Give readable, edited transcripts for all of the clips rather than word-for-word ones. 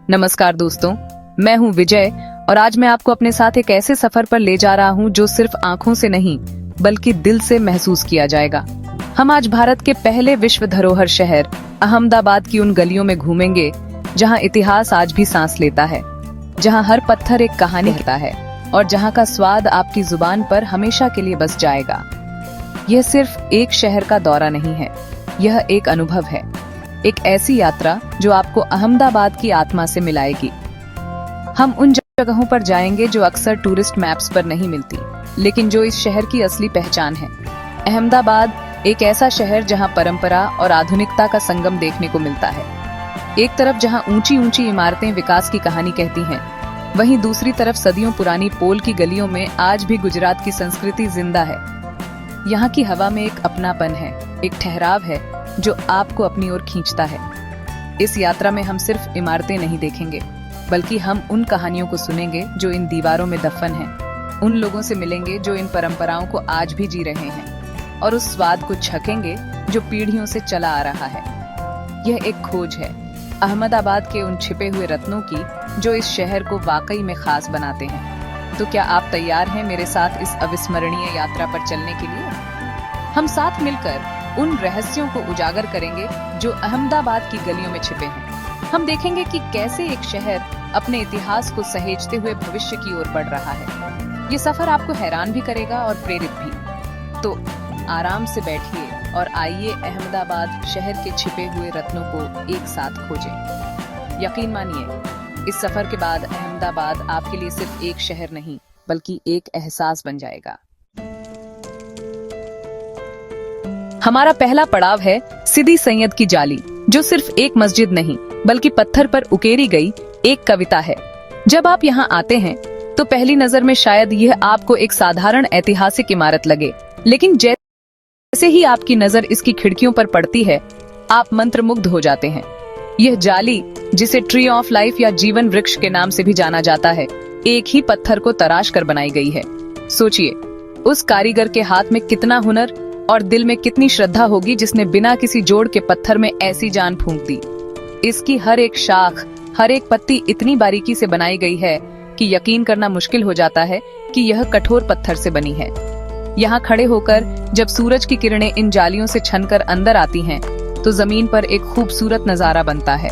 नमस्कार दोस्तों, मैं हूं विजय और आज मैं आपको अपने साथ एक ऐसे सफर पर ले जा रहा हूं जो सिर्फ आंखों से नहीं बल्कि दिल से महसूस किया जाएगा। हम आज भारत के पहले विश्व धरोहर शहर अहमदाबाद की उन गलियों में घूमेंगे जहां इतिहास आज भी सांस लेता है, जहां हर पत्थर एक कहानी कहता है और जहां का स्वाद आपकी जुबान पर हमेशा के लिए बस जाएगा। यह सिर्फ एक शहर का दौरा नहीं है, यह एक अनुभव है, एक ऐसी यात्रा जो आपको अहमदाबाद की आत्मा से मिलाएगी। हम उन जगहों पर जाएंगे जो अक्सर टूरिस्ट मैप्स पर नहीं मिलती, लेकिन जो इस शहर की असली पहचान है। अहमदाबाद एक ऐसा शहर जहां परंपरा और आधुनिकता का संगम देखने को मिलता है। एक तरफ जहां ऊंची ऊंची इमारतें विकास की कहानी कहती हैं, वहीं दूसरी तरफ सदियों पुरानी पोल की गलियों में आज भी गुजरात की संस्कृति जिंदा है। यहाँ की हवा में एक अपनापन है, एक ठहराव है जो आपको अपनी ओर खींचता है। इस यात्रा में हम सिर्फ इमारतें नहीं देखेंगे, बल्कि हम उन कहानियों को सुनेंगे जो इन दीवारों में दफन हैं, उन लोगों से मिलेंगे जो इन परंपराओं को आज भी जी रहे हैं, और उस स्वाद को चखेंगे जो पीढ़ियों से चला आ रहा है। यह एक खोज है अहमदाबाद के उन छिपे हुए रत्नों की जो इस शहर को वाकई में खास बनाते हैं। तो क्या आप तैयार हैं मेरे साथ इस अविस्मरणीय यात्रा पर चलने के लिए? हम साथ मिलकर उन रहस्यों को उजागर करेंगे जो अहमदाबाद की गलियों में छिपे हैं। हम देखेंगे कि कैसे एक शहर अपने इतिहास को सहेजते हुए भविष्य की ओर बढ़ रहा है। ये सफर आपको हैरान भी करेगा और प्रेरित भी। तो आराम से बैठिए और आइए अहमदाबाद शहर के छिपे हुए रत्नों को एक साथ खोजें। यकीन मानिए, इस सफर के बाद अहमदाबाद आपके लिए सिर्फ एक शहर नहीं बल्कि एक एहसास बन जाएगा। हमारा पहला पड़ाव है सिदी सैयद की जाली, जो सिर्फ एक मस्जिद नहीं बल्कि पत्थर पर उकेरी गई एक कविता है। जब आप यहाँ आते हैं तो पहली नजर में शायद यह आपको एक साधारण ऐतिहासिक इमारत लगे, लेकिन जैसे ही आपकी नजर इसकी खिड़कियों पर पड़ती है, आप मंत्रमुग्ध हो जाते हैं। यह जाली, जिसे ट्री ऑफ लाइफ या जीवन वृक्ष के नाम से भी जाना जाता है, एक ही पत्थर को तराश कर बनाई गई है। सोचिए, उस कारीगर के हाथ में कितना हुनर और दिल में कितनी श्रद्धा होगी जिसने बिना किसी जोड़ के पत्थर में ऐसी जान फूंक दी। इसकी हर एक शाख, हर एक पत्ती इतनी बारीकी से बनाई गई है कि यकीन करना मुश्किल हो जाता है कि यह कठोर पत्थर से बनी है। यहाँ खड़े होकर जब सूरज की किरणें इन जालियों से छनकर अंदर आती हैं, तो जमीन पर एक खूबसूरत नजारा बनता है।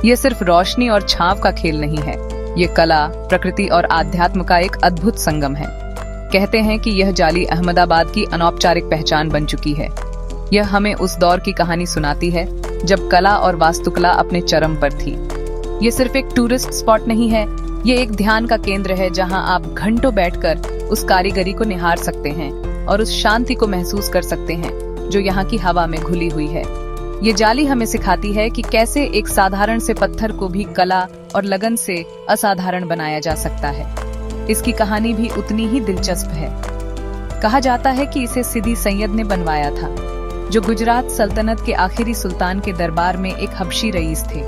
यह सिर्फ रोशनी और छांव का खेल नहीं है, ये कला, प्रकृति और आध्यात्म का एक अद्भुत संगम है। कहते हैं कि यह जाली अहमदाबाद की अनौपचारिक पहचान बन चुकी है। यह हमें उस दौर की कहानी सुनाती है जब कला और वास्तुकला अपने चरम पर थी। ये सिर्फ एक टूरिस्ट स्पॉट नहीं है, ये एक ध्यान का केंद्र है जहां आप घंटों बैठकर उस कारीगरी को निहार सकते हैं और उस शांति को महसूस कर सकते हैं जो यहाँ की हवा में घुली हुई है। ये जाली हमें सिखाती है कि कैसे एक साधारण से पत्थर को भी कला और लगन से असाधारण बनाया जा सकता है। इसकी कहानी भी उतनी ही दिलचस्प है। कहा जाता है कि इसे सिदी सैयद ने बनवाया था, जो गुजरात सल्तनत के आखिरी सुल्तान के दरबार में एक हबशी रईस थे।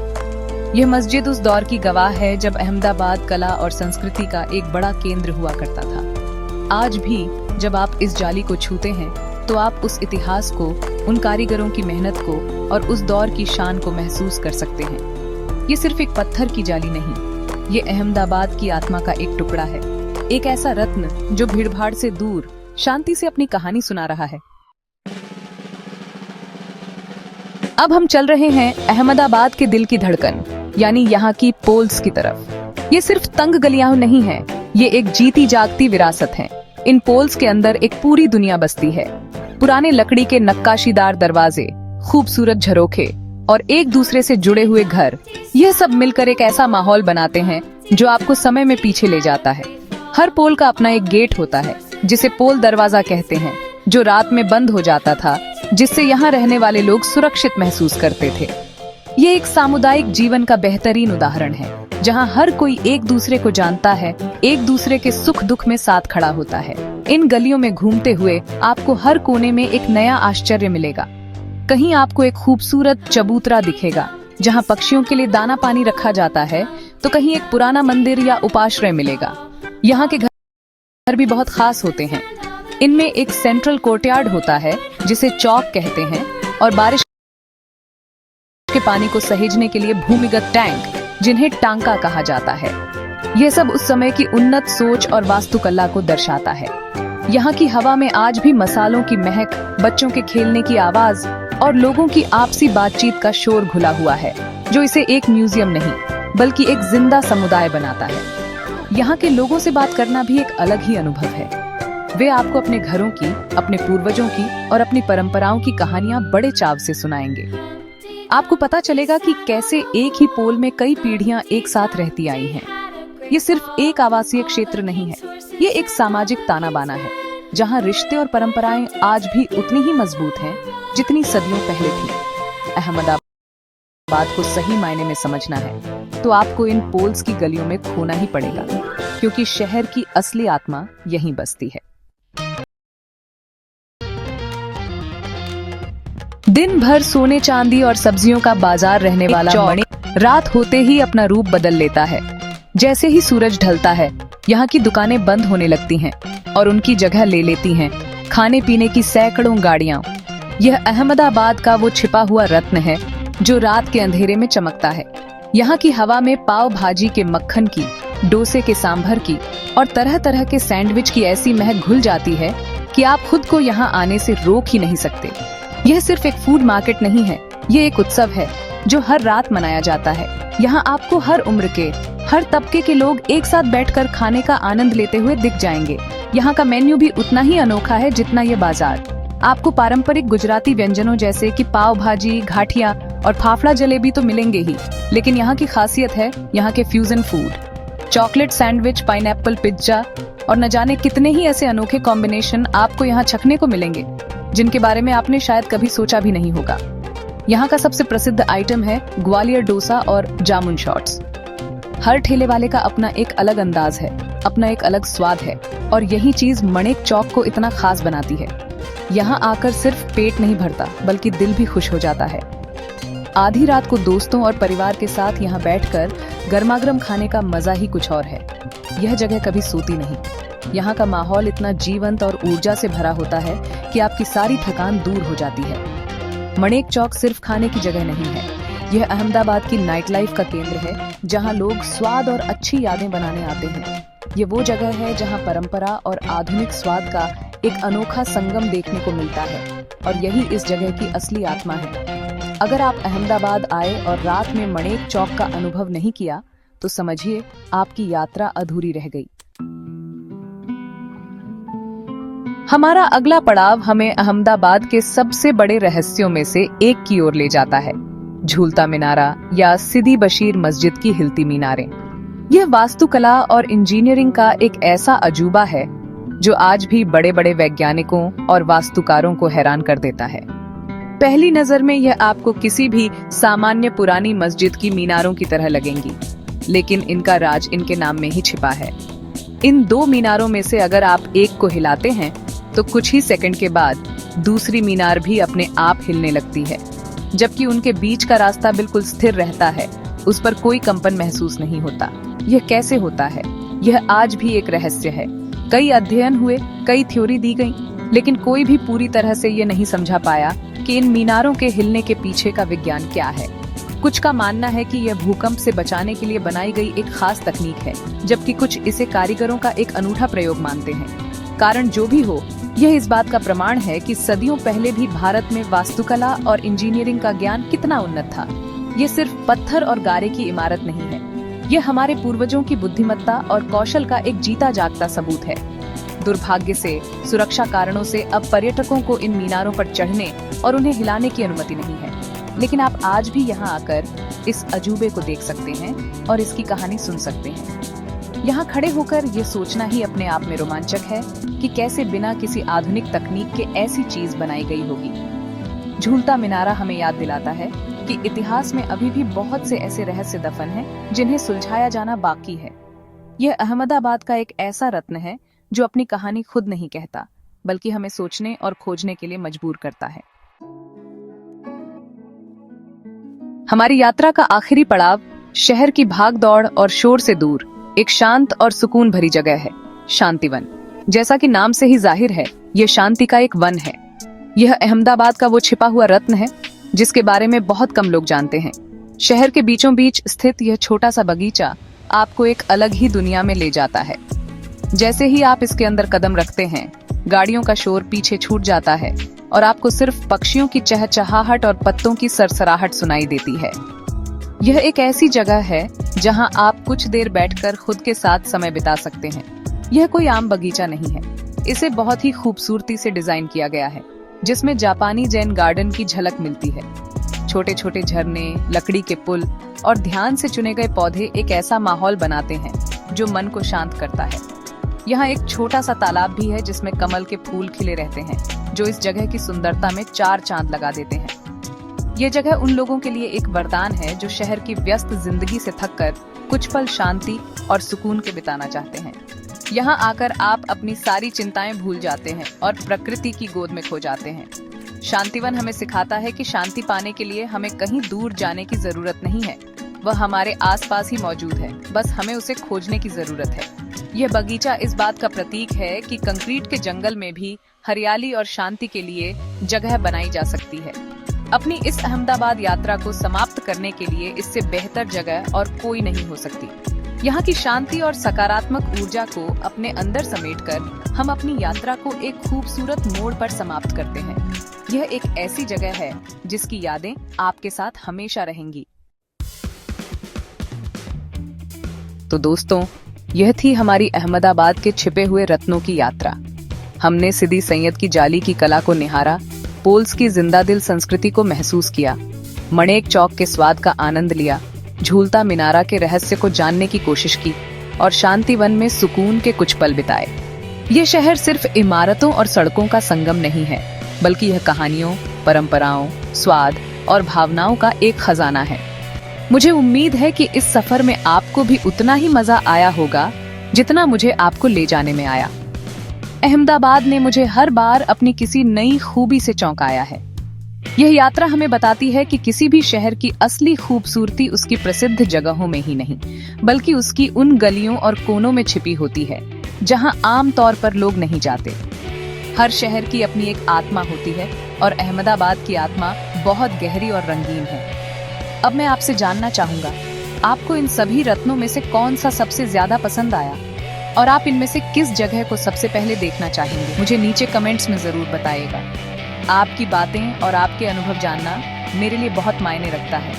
यह मस्जिद उस दौर की गवाह है जब अहमदाबाद कला और संस्कृति का एक बड़ा केंद्र हुआ करता था। आज भी जब आप इस जाली को छूते हैं तो आप उस इतिहास को, उन कारीगरों की मेहनत को और उस दौर की शान को महसूस कर सकते हैं। ये सिर्फ एक पत्थर की जाली नहीं, ये अहमदाबाद की आत्मा का एक टुकड़ा है, एक ऐसा रत्न जो भीड़भाड़ से दूर शांति से अपनी कहानी सुना रहा है। अब हम चल रहे हैं अहमदाबाद के दिल की धड़कन, यानी यहाँ की पोल्स की तरफ। ये सिर्फ तंग गलियां नहीं है, ये एक जीती जागती विरासत है। इन पोल्स के अंदर एक पूरी दुनिया बसती है। पुराने लकड़ी के नक्काशीदार दरवाजे, खूबसूरत झरोखे और एक दूसरे से जुड़े हुए घर, यह सब मिलकर एक ऐसा माहौल बनाते हैं जो आपको समय में पीछे ले जाता है। हर पोल का अपना एक गेट होता है, जिसे पोल दरवाजा कहते हैं, जो रात में बंद हो जाता था, जिससे यहाँ रहने वाले लोग सुरक्षित महसूस करते थे। ये एक सामुदायिक जीवन का बेहतरीन उदाहरण है, जहाँ हर कोई एक दूसरे को जानता है, एक दूसरे के सुख दुख में साथ खड़ा होता है। इन गलियों में घूमते हुए आपको हर कोने में एक नया आश्चर्य मिलेगा। कहीं आपको एक खूबसूरत चबूतरा दिखेगा जहाँ पक्षियों के लिए दाना पानी रखा जाता है, तो कहीं एक पुराना मंदिर या उपाश्रय मिलेगा। यहाँ के घर भी बहुत खास होते हैं। इनमें एक सेंट्रल कोर्टयार्ड होता है जिसे चौक कहते हैं, और बारिश के पानी को सहेजने के लिए भूमिगत टैंक जिन्हें टांका कहा जाता है। यह सब उस समय की उन्नत सोच और वास्तुकला को दर्शाता है। यहाँ की हवा में आज भी मसालों की महक, बच्चों के खेलने की आवाज और लोगों की आपसी बातचीत का शोर घुला हुआ है, जो इसे एक म्यूजियम नहीं बल्कि एक जिंदा समुदाय बनाता है। यहाँ के लोगों से बात करना भी एक अलग ही अनुभव है। वे आपको अपने घरों की, अपने पूर्वजों की और अपनी परंपराओं की कहानियां बड़े चाव से सुनाएंगे। आपको पता चलेगा कि कैसे एक ही पोल में कई पीढ़ियां एक साथ रहती आई हैं। ये सिर्फ एक आवासीय क्षेत्र नहीं है, ये एक सामाजिक ताना बाना है, जहां रिश्ते और परंपराएं आज भी उतनी ही मजबूत हैं जितनी सदियों पहले थी। अहमदाबाद को सही मायने में समझना है तो आपको इन पोल्स की गलियों में खोना ही पड़ेगा, क्योंकि शहर की असली आत्मा यहीं बसती है। दिन भर सोने चांदी और सब्जियों का बाजार रहने वाला मणिक रात होते ही अपना रूप बदल लेता है। जैसे ही सूरज ढलता है, यहाँ की दुकानें बंद होने लगती हैं और उनकी जगह ले लेती हैं खाने पीने की सैकड़ों गाड़ियां। यह अहमदाबाद का वो छिपा हुआ रत्न है जो रात के अंधेरे में चमकता है। यहाँ की हवा में पाव भाजी के मक्खन की, डोसे के सांभर की और तरह तरह के सैंडविच की ऐसी महक घुल जाती है कि आप खुद को यहाँ आने से रोक ही नहीं सकते। यह सिर्फ एक फूड मार्केट नहीं है, ये एक उत्सव है जो हर रात मनाया जाता है। यहाँ आपको हर उम्र के, हर तबके के लोग एक साथ बैठकर खाने का आनंद लेते हुए दिख जाएंगे। यहाँ का मेन्यू भी उतना ही अनोखा है जितना ये बाजार। आपको पारंपरिक गुजराती व्यंजनों जैसे कि पाव भाजी, घाटिया और फाफड़ा जलेबी तो मिलेंगे ही, लेकिन यहाँ की खासियत है यहाँ के fusion food. Chocolate sandwich, pineapple pizza और न जाने कितने ही ऐसे अनोखे कॉम्बिनेशन आपको यहाँ चखने को मिलेंगे जिनके बारे में आपने शायद कभी सोचा भी नहीं होगा। यहाँ का सबसे प्रसिद्ध आइटम है ग्वालियर डोसा और जामुन शॉट्स। हर ठेले वाले का अपना एक अलग अंदाज है, अपना एक अलग स्वाद है और यही चीज मणिक चौक को इतना खास बनाती है। यहाँ आकर सिर्फ पेट नहीं भरता बल्कि दिल भी खुश हो जाता है। आधी रात को दोस्तों और परिवार के साथ यहाँ बैठकर गर्मागर्म खाने का मजा ही कुछ और है। यह जगह कभी सोती नहीं। यहाँ का माहौल इतना जीवंत और ऊर्जा से भरा होता है कि आपकी सारी थकान दूर हो जाती है। मणिक चौक सिर्फ खाने की जगह नहीं है, यह अहमदाबाद की नाइट लाइफ का केंद्र है, जहाँ लोग स्वाद और अच्छी यादें बनाने आते हैं। ये वो जगह है जहाँ परंपरा और आधुनिक स्वाद का एक अनोखा संगम देखने को मिलता है और यही इस जगह की असली आत्मा है। अगर आप अहमदाबाद आए और रात में मणिक चौक का अनुभव नहीं किया तो समझिए आपकी यात्रा अधूरी रह गई। हमारा अगला पड़ाव हमें अहमदाबाद के सबसे बड़े रहस्यों में से एक की ओर ले जाता है, झूलता मीनारा या सिदी बशीर मस्जिद की हिलती मीनारें। यह वास्तुकला और इंजीनियरिंग का एक ऐसा अजूबा है जो आज भी बड़े बड़े वैज्ञानिकों और वास्तुकारों को हैरान कर देता है। पहली नजर में यह आपको किसी भी सामान्य पुरानी मस्जिद की मीनारों की तरह लगेंगी, लेकिन इनका राज इनके नाम में ही छिपा है। इन दो मीनारों में से अगर आप एक को हिलाते हैं तो कुछ ही सेकंड के बाद दूसरी मीनार भी अपने आप हिलने लगती है, जबकि उनके बीच का रास्ता बिल्कुल स्थिर रहता है, उस पर कोई कंपन महसूस नहीं होता। यह कैसे होता है? यह आज भी एक रहस्य है। कई अध्ययन हुए, कई थ्योरी दी गई, लेकिन कोई भी पूरी तरह से ये नहीं समझा पाया कि इन मीनारों के हिलने के पीछे का विज्ञान क्या है। कुछ का मानना है कि यह भूकंप से बचाने के लिए बनाई गई एक खास तकनीक है, जबकि कुछ इसे कारीगरों का एक अनूठा प्रयोग मानते हैं। कारण जो भी हो, यह इस बात का प्रमाण है कि सदियों पहले भी भारत में वास्तुकला और इंजीनियरिंग का ज्ञान कितना उन्नत था। ये सिर्फ पत्थर और गारे की इमारत नहीं है, यह हमारे पूर्वजों की बुद्धिमत्ता और कौशल का एक जीता जागता सबूत है। दुर्भाग्य से सुरक्षा कारणों से अब पर्यटकों को इन मीनारों पर चढ़ने और उन्हें हिलाने की अनुमति नहीं है, लेकिन आप आज भी यहाँ आकर इस अजूबे को देख सकते हैं और इसकी कहानी सुन सकते हैं। यहाँ खड़े होकर ये सोचना ही अपने आप में रोमांचक है कि कैसे बिना किसी आधुनिक तकनीक के ऐसी चीज बनाई गई होगी। झूलता मीनारा हमें याद दिलाता है कि इतिहास में अभी भी बहुत से ऐसे रहस्य दफन हैं जिन्हें सुलझाया जाना बाकी है। यह अहमदाबाद का एक ऐसा रत्न है जो अपनी कहानी खुद नहीं कहता, बल्कि हमें सोचने और खोजने के लिए मजबूर करता है। हमारी यात्रा का आखिरी पड़ाव शहर की भागदौड़ और शोर से दूर एक शांत और सुकून भरी जगह है, शांतिवन। जैसा कि नाम से ही जाहिर है, ये शांति का एक वन है। यह अहमदाबाद का वो छिपा हुआ रत्न है जिसके बारे में बहुत कम लोग जानते हैं। शहर के बीचों बीच स्थित यह छोटा सा बगीचा आपको एक अलग ही दुनिया में ले जाता है। जैसे ही आप इसके अंदर कदम रखते हैं, गाड़ियों का शोर पीछे छूट जाता है और आपको सिर्फ पक्षियों की चहचहाहट और पत्तों की सरसराहट सुनाई देती है। यह एक ऐसी जगह है जहां आप कुछ देर बैठकर खुद के साथ समय बिता सकते हैं। यह कोई आम बगीचा नहीं है, इसे बहुत ही खूबसूरती से डिजाइन किया गया है, जिसमें जापानी जैन गार्डन की झलक मिलती है। छोटे छोटे झरने, लकड़ी के पुल और ध्यान से चुने गए पौधे एक ऐसा माहौल बनाते हैं जो मन को शांत करता है। यहाँ एक छोटा सा तालाब भी है जिसमें कमल के फूल खिले रहते हैं, जो इस जगह की सुंदरता में 4 चांद लगा देते हैं। ये जगह उन लोगों के लिए एक वरदान है जो शहर की व्यस्त जिंदगी से थककर कुछ पल शांति और सुकून के बिताना चाहते हैं। यहाँ आकर आप अपनी सारी चिंताएं भूल जाते हैं और प्रकृति की गोद में खो जाते हैं। शांतिवन हमें सिखाता है कि शांति पाने के लिए हमें कहीं दूर जाने की जरूरत नहीं है, वह हमारे आसपास ही मौजूद है, बस हमें उसे खोजने की जरूरत है। यह बगीचा इस बात का प्रतीक है कि कंक्रीट के जंगल में भी हरियाली और शांति के लिए जगह बनाई जा सकती है। अपनी इस अहमदाबाद यात्रा को समाप्त करने के लिए इससे बेहतर जगह और कोई नहीं हो सकती। यहाँ की शांति और सकारात्मक ऊर्जा को अपने अंदर समेटकर हम अपनी यात्रा को एक खूबसूरत मोड़ पर समाप्त करते हैं। यह एक ऐसी जगह है जिसकी यादें आपके साथ हमेशा रहेंगी। तो दोस्तों, यह थी हमारी अहमदाबाद के छिपे हुए रत्नों की यात्रा। हमने सिदी सैयद की जाली की कला को निहारा, पोल्स की जिंदा दिल संस्कृति को महसूस किया, मणेक चौक के स्वाद का आनंद लिया, झूलता मिनारा के रहस्य को जानने की कोशिश की और शांतिवन में सुकून के कुछ पल बिताए। ये शहर सिर्फ इमारतों और सड़कों का संगम नहीं है, बल्कि यह कहानियों, परंपराओं, स्वाद और भावनाओं का एक खजाना है। मुझे उम्मीद है कि इस सफर में आपको भी उतना ही मजा आया होगा जितना मुझे आपको ले जाने में आया। अहमदाबाद ने मुझे हर बार अपनी किसी नई खूबी से चौंकाया है। यह यात्रा हमें बताती है कि किसी भी शहर की असली खूबसूरती उसकी प्रसिद्ध जगहों में ही नहीं, बल्कि उसकी उन गलियों और कोनों में छिपी होती है जहां आम तौर पर लोग नहीं जाते। हर शहर की अपनी एक आत्मा होती है और अहमदाबाद की आत्मा बहुत गहरी और रंगीन है। अब मैं आपसे जानना चाहूंगा, आपको इन सभी रत्नों में से कौन सा सबसे ज्यादा पसंद आया और आप इनमें से किस जगह को सबसे पहले देखना चाहेंगे? मुझे नीचे कमेंट्स में जरूर बताइएगा। आपकी बातें और आपके अनुभव जानना मेरे लिए बहुत मायने रखता है।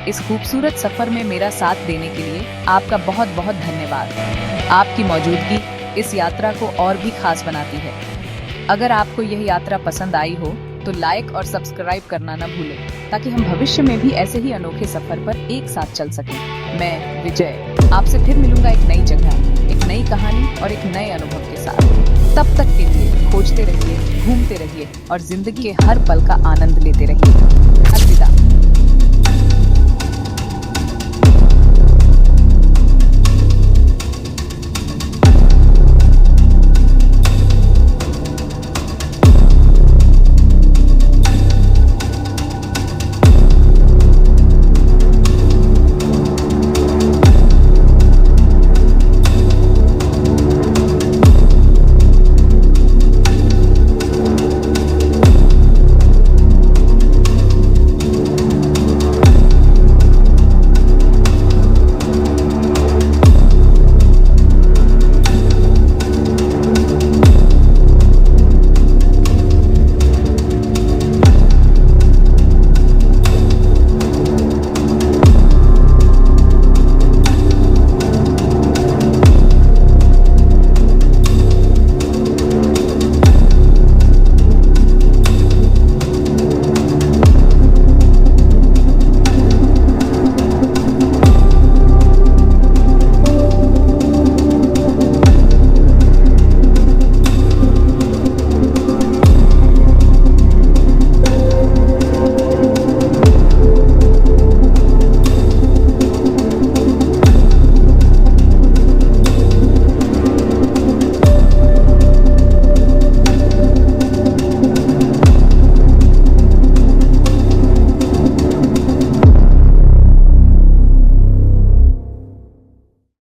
इस खूबसूरत सफर में मेरा साथ देने के लिए आपका बहुत बहुत धन्यवाद। आपकी मौजूदगी इस यात्रा को और भी खास बनाती है। अगर आपको यह यात्रा पसंद आई हो तो लाइक और सब्सक्राइब करना न भूलें, ताकि हम भविष्य में भी ऐसे ही अनोखे सफर पर एक साथ चल सकें। मैं विजय आपसे फिर मिलूंगा एक नई जगह, एक नई कहानी और एक नए अनुभव के साथ। तब तक के लिए खोजते रहिए, घूमते रहिए और जिंदगी के हर पल का आनंद लेते रहिए।